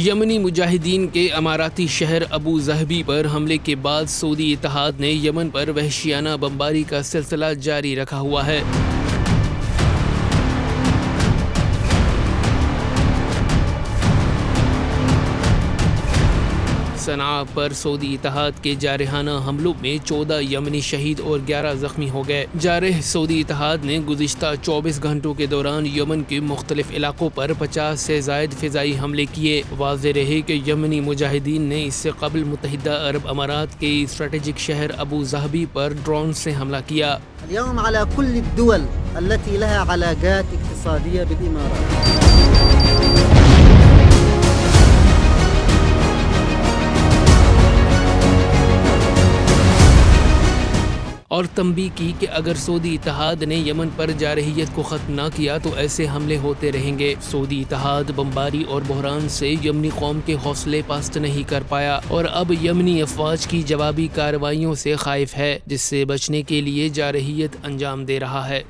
یمنی مجاہدین کے اماراتی شہر ابو ظہبی پر حملے کے بعد سعودی اتحاد نے یمن پر وحشیانہ بمباری کا سلسلہ جاری رکھا ہوا ہے۔ صنعاء پر سعودی اتحاد کے جارحانہ حملوں میں 14 یمنی شہید اور 11 زخمی ہو گئے۔ جارح سعودی اتحاد نے گزشتہ 24 گھنٹوں کے دوران یمن کے مختلف علاقوں پر 50 سے زائد فضائی حملے کیے۔ واضح رہے کہ یمنی مجاہدین نے اس سے قبل متحدہ عرب امارات کے اسٹریٹجک شہر ابو ظہبی پر ڈرون سے حملہ کیا۔ اليوم على كل الدول التي لها علاقات اقتصادية بالإمارات اور تنبیہ کی کہ اگر سعودی اتحاد نے یمن پر جارحیت کو ختم نہ کیا تو ایسے حملے ہوتے رہیں گے۔ سعودی اتحاد بمباری اور بحران سے یمنی قوم کے حوصلے پست نہیں کر پایا اور اب یمنی افواج کی جوابی کارروائیوں سے خائف ہے، جس سے بچنے کے لیے جارحیت انجام دے رہا ہے۔